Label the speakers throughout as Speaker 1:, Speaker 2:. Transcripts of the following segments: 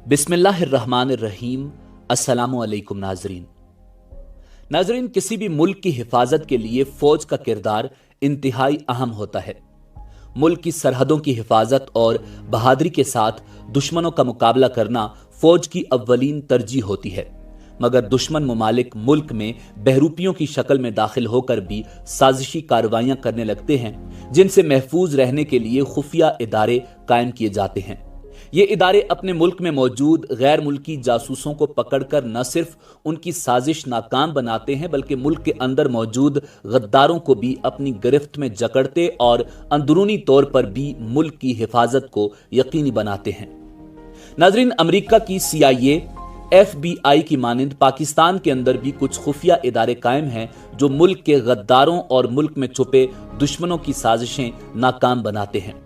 Speaker 1: बिस्मिल्लाहिर्रहमानिर्रहीम। अस्सलामु अलैकुम नाजरीन, किसी भी मुल्क की हिफाजत के लिए फौज का किरदार इंतहाई अहम होता है। मुल्क की सरहदों की हिफाजत और बहादुरी के साथ दुश्मनों का मुकाबला करना फौज की अव्वलीन तरजीह होती है। मगर दुश्मन मुमालिक मुल्क में बहरूपियों की शक्ल में दाखिल होकर भी साजिशी कार्रवाइयां करने लगते हैं, जिनसे महफूज रहने के लिए खुफिया इदारे कायम किए जाते हैं। ये इदारे अपने मुल्क में मौजूद गैर मुल्की जासूसों को पकड़कर न सिर्फ उनकी साजिश नाकाम बनाते हैं, बल्कि मुल्क के अंदर मौजूद गद्दारों को भी अपनी गिरफ्त में जकड़ते और अंदरूनी तौर पर भी मुल्क की हिफाजत को यकीनी बनाते हैं। नाजरीन, अमेरिका की CIA, FBI की मानिंद पाकिस्तान के अंदर भी कुछ खुफिया इदारे कायम हैं जो मुल्क के गद्दारों और मुल्क में छुपे दुश्मनों की साजिशें नाकाम बनाते हैं।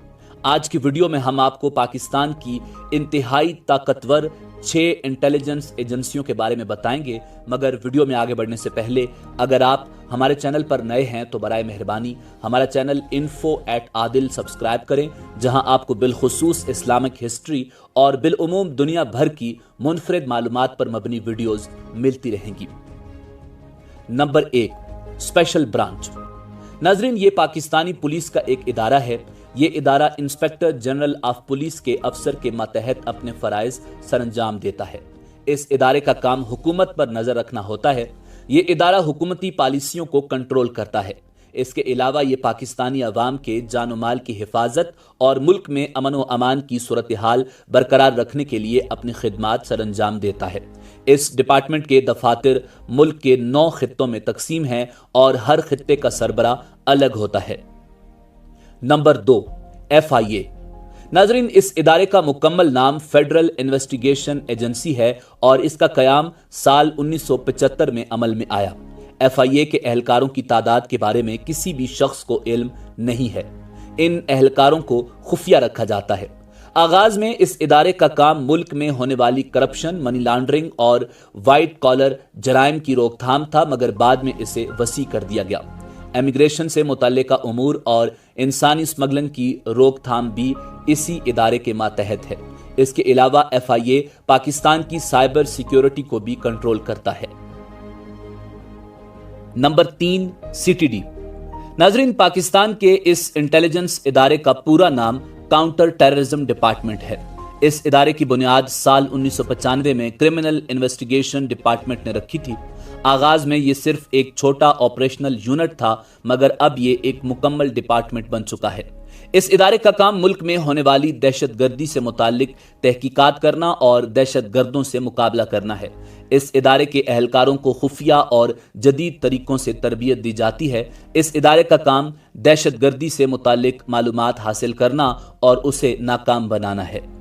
Speaker 1: आज की वीडियो में हम आपको पाकिस्तान की इंतहाई ताकतवर 6 इंटेलिजेंस एजेंसियों के बारे में बताएंगे। मगर वीडियो में आगे बढ़ने से पहले अगर आप हमारे चैनल पर नए हैं तो बराए मेहरबानी हमारा चैनल info@adil सब्सक्राइब करें, जहां आपको बिलखुसूस इस्लामिक हिस्ट्री और बिलउमूम दुनिया भर की मुनफरिद मालूमात पर मबनी वीडियोस मिलती रहेंगी। Number 1, special branch. नाजरीन, ये पाकिस्तानी पुलिस का एक इदारा है। ये इदारा इंस्पेक्टर जनरल ऑफ पुलिस के अफसर के मातहत अपने फराइज सरंजाम देता है। इस इदारे का काम हुकूमत पर नजर रखना होता है। ये इदारा हुकूमती पॉलिसियों को कंट्रोल करता है। इसके अलावा ये पाकिस्तानी अवाम के जान और माल की हिफाजत और मुल्क में अमन व अमान की सूरत हाल बरकरार रखने के लिए अपनी खिदमात सरंजाम देता है। इस डिपार्टमेंट के दफातर मुल्क के 9 खित्तों में तकसीम हैं और हर खित्ते का सरबरा अलग होता है। Number 2, FIA। नाजरीन, इस इदारे का मुकम्मल नाम फेडरल इन्वेस्टिगेशन एजेंसी है और इसका कयाम साल 1975 में अमल में आया। FIA के एहलकारों की तादाद के बारे में किसी भी शख्स को इल्म नहीं है। इन एहलकारों को खुफिया रखा जाता है। आगाज में इस इदारे का काम मुल्क में होने वाली करप्शन, मनी लॉन्ड्रिंग और वाइट कॉलर जराइम की रोकथाम था, मगर बाद में इसे वसी कर दिया गया। इमिग्रेशन से मुतल्लिका उमूर और इंसानी स्मगलिंग की रोकथाम भी इसी इदारे के मातहत है। इसके अलावा FIA पाकिस्तान की साइबर सिक्योरिटी को भी कंट्रोल करता है। Number 3, CTD। नाजरीन, पाकिस्तान के इस इंटेलिजेंस इदारे का पूरा नाम काउंटर टेररिज्म डिपार्टमेंट है। इस इदारे की बुनियाद साल 1995 में क्रिमिनल इन्वेस्टिगेशन डिपार्टमेंट ने रखी थी। आगाज में ये सिर्फ एक छोटा ऑपरेशनल यूनिट था, मगर अब ये एक मुकम्मल डिपार्टमेंट बन चुका है। इस इदारे का काम मुल्क में होने वाली दहशतगर्दी से मुताल्लिक तहकीकात करना और दहशतगर्दों से मुकाबला करना है। इस इदारे के एहलकारों को खुफिया और जदीद तरीकों से तरबियत दी जाती है। इस इदारे का काम दहशतगर्दी से मुताल्लिक मालूमात हासिल करना और उसे नाकाम बनाना है।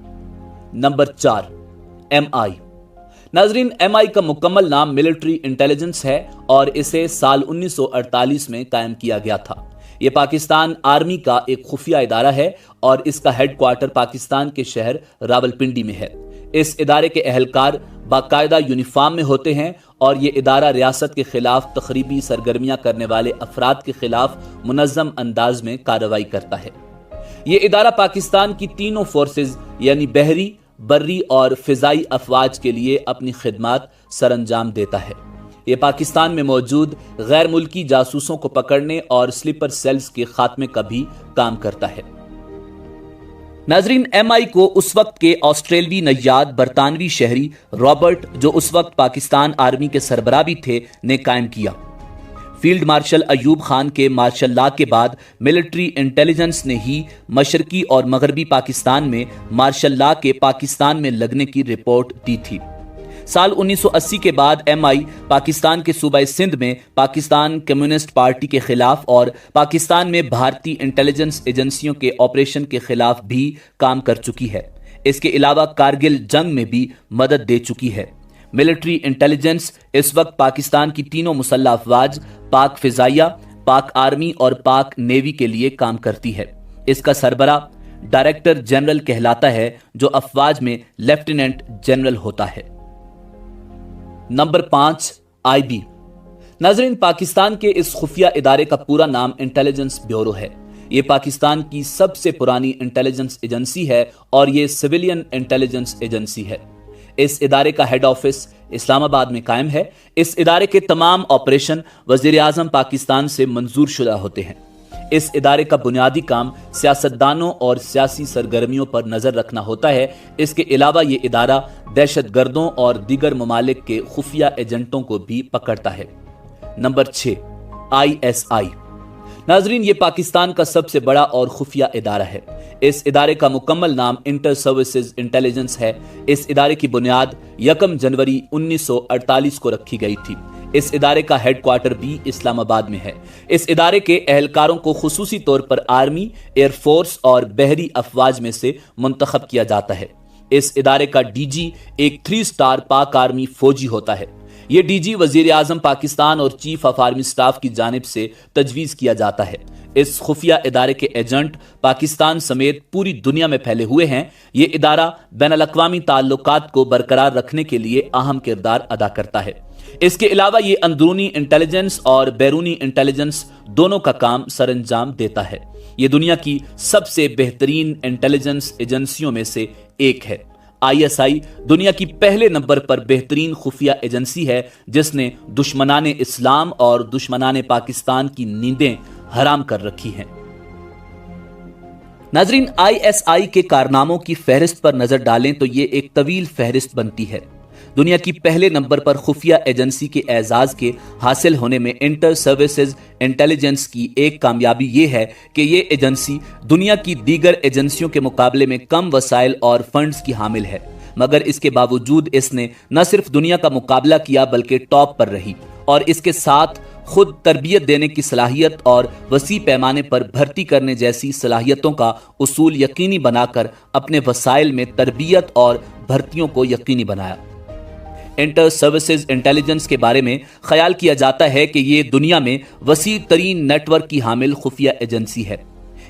Speaker 1: Number 4, MI। नाजरीन, MI का मुकम्मल नाम मिलिट्री इंटेलिजेंस है और इसे साल 1948 में कायम किया गया था। यह पाकिस्तान आर्मी का एक खुफिया इदारा है और इसका हेडक्वार्टर पाकिस्तान के शहर रावलपिंडी में है। इस इदारे के एहलकार बाकायदा यूनिफॉर्म में होते हैं और ये इदारा रियासत के खिलाफ तखरीबी सरगर्मियां करने वाले अफराद के खिलाफ मुनज़्ज़म अंदाज में कार्रवाई करता है। ये इदारा पाकिस्तान की तीनों फोर्सेज यानी बहरी, बर्री और फिजाई अफवाज के लिए अपनी खिदमात सरंजाम देता है। यह पाकिस्तान में मौजूद गैर मुल्की जासूसों को पकड़ने और स्लीपर सेल्स के खात्मे का भी काम करता है। नाजरीन, MI को उस वक्त के ऑस्ट्रेलवी नैयाद बरतानवी शहरी रॉबर्ट, जो उस वक्त पाकिस्तान आर्मी के सरबराह भी थे, ने कायम किया। फील्ड मार्शल अयूब खान के मार्शल लॉ के बाद मिलिट्री इंटेलिजेंस ने ही मशरकी और मगरबी पाकिस्तान में मार्शल लॉ के पाकिस्तान में लगने की रिपोर्ट दी थी। साल 1980 के बाद MI पाकिस्तान के सूबा सिंध में पाकिस्तान कम्युनिस्ट पार्टी के खिलाफ और पाकिस्तान में भारतीय इंटेलिजेंस एजेंसियों के ऑपरेशन के खिलाफ भी काम कर चुकी है। इसके अलावा कारगिल जंग में भी मदद दे चुकी है। मिलिट्री इंटेलिजेंस इस वक्त पाकिस्तान की तीनों मुसल्लह अफवाज, पाक फिजाइया, पाक आर्मी और पाक नेवी के लिए काम करती है। इसका सरबरा डायरेक्टर जनरल कहलाता है, जो अफवाज में लेफ्टिनेंट जनरल होता है। Number 5, IB। नाजरीन, पाकिस्तान के इस खुफिया इदारे का पूरा नाम इंटेलिजेंस ब्यूरो है। ये पाकिस्तान की सबसे पुरानी इंटेलिजेंस एजेंसी है और ये सिविलियन इंटेलिजेंस एजेंसी है। इस इदारे का हेड ऑफिस इस्लामाबाद में कायम है। इस इदारे के तमाम ऑपरेशन वजीर आजम पाकिस्तान से मंजूर शुदा होते हैं। इस इदारे का बुनियादी काम सियासतदानों और सियासी सरगर्मियों पर नजर रखना होता है। इसके अलावा ये इदारा दहशतगर्दों और दीगर ममालिक के खुफिया एजेंटों को भी पकड़ता है। Number 6, ISI। नाजरीन, ये पाकिस्तान का सबसे बड़ा और खुफिया इदारा है। इस इदारे का मुकम्मल नाम इंटर सर्विसेज इंटेलिजेंस है। इस इदारे की बुनियाद 1 जनवरी 1948 को रखी गई थी। इस इदारे का हेडक्वार्टर भी इस्लामाबाद में है। इस इदारे के एहलकारों को खुसूसी तौर पर आर्मी, एयरफोर्स और बहरी अफवाज में से मुंतखब किया जाता है। इस इदारे का DG एक 3 स्टार पाक आर्मी फौजी होता है। यह DG वजीर आजम पाकिस्तान और चीफ ऑफ आर्मी स्टाफ की जानिब से तजवीज़ किया जाता है। इस खुफिया इदारे के एजेंट पाकिस्तान समेत पूरी दुनिया में फैले हुए हैं। ये इदारा बैनुल-अक़वामी ताल्लुकात को बरकरार रखने के लिए अहम किरदार अदा करता है। इसके अलावा ये अंदरूनी इंटेलिजेंस और बैरूनी इंटेलिजेंस दोनों का काम सरंजाम देता है। ये दुनिया की सबसे बेहतरीन इंटेलिजेंस एजेंसियों में से एक है। ISI दुनिया की पहले नंबर पर बेहतरीन खुफिया एजेंसी है, जिसने दुश्मनाने इस्लाम और दुश्मनाने पाकिस्तान की नींदें हराम कर रखी हैं। नाजरीन, ISI के कारनामों की फहरिस्त पर नजर डालें तो ये एक तवील फहरिस्त बनती है। दुनिया की पहले नंबर पर खुफिया एजेंसी के एजाज के हासिल होने में इंटर सर्विसेज इंटेलिजेंस की एक कामयाबी ये है कि ये एजेंसी दुनिया की दीगर एजेंसियों के मुकाबले में कम वसाइल और फंड्स की हामिल है, मगर इसके बावजूद इसने न सिर्फ दुनिया का मुकाबला किया बल्कि टॉप पर रही और इसके साथ खुद तरबियत देने की सलाहियत और वसी पैमाने पर भर्ती करने जैसी सलाहियतों का उसूल यकीनी बनाकर अपने वसाइल में तरबियत और भर्तियों को यकीनी बनाया। इंटर सर्विसेज इंटेलिजेंस के बारे में ख्याल किया जाता है कि ये दुनिया में वसी तरीन नेटवर्क की हामिल खुफिया एजेंसी है।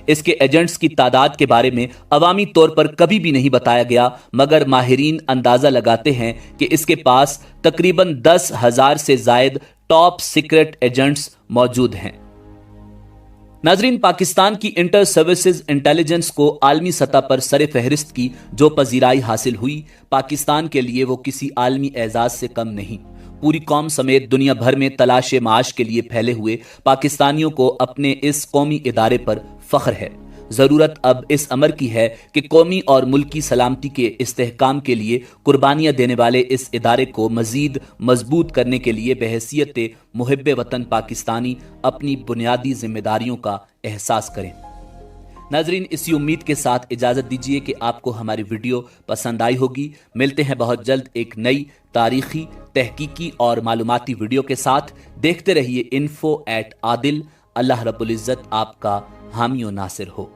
Speaker 1: इसके एजेंट्स की तादाद के बारे में अवामी तौर पर कभी भी नहीं बताया गया, मगर माहिरीन अंदाजा लगाते हैं कि इसके पास तकरीबन 10,000 से जायद टॉप सीक्रेट एजेंट्स मौजूद हैं। नाजरीन, पाकिस्तान की इंटर सर्विसेज इंटेलिजेंस को आलमी सतह पर सरे फहरिस्त की जो पजीराई हासिल हुई, पाकिस्तान के लिए वो किसी आलमी एजाज से कम नहीं। पूरी कौम समेत दुनिया भर में तलाशे माश के लिए फैले हुए पाकिस्तानियों को अपने इस कौमी इदारे पर फख्र है। जरूरत अब इस अमर की है कि कौमी और मुल्की सलामती के इस्तेहकाम के लिए कुर्बानियां देने वाले इस इदारे को मजीद मजबूत करने के लिए बहैसियत मुहिब्बे वतन पाकिस्तानी अपनी बुनियादी जिम्मेदारियों का एहसास करें। नाजरीन, इसी उम्मीद के साथ इजाज़त दीजिए कि आपको हमारी वीडियो पसंद आई होगी। मिलते हैं बहुत जल्द एक नई तारीखी, तहकीकी और मालूमाती वीडियो के साथ। देखते रहिए info@adil। अल्लाह रब्बुल इज़्ज़त आपका हामी व नासिर हो।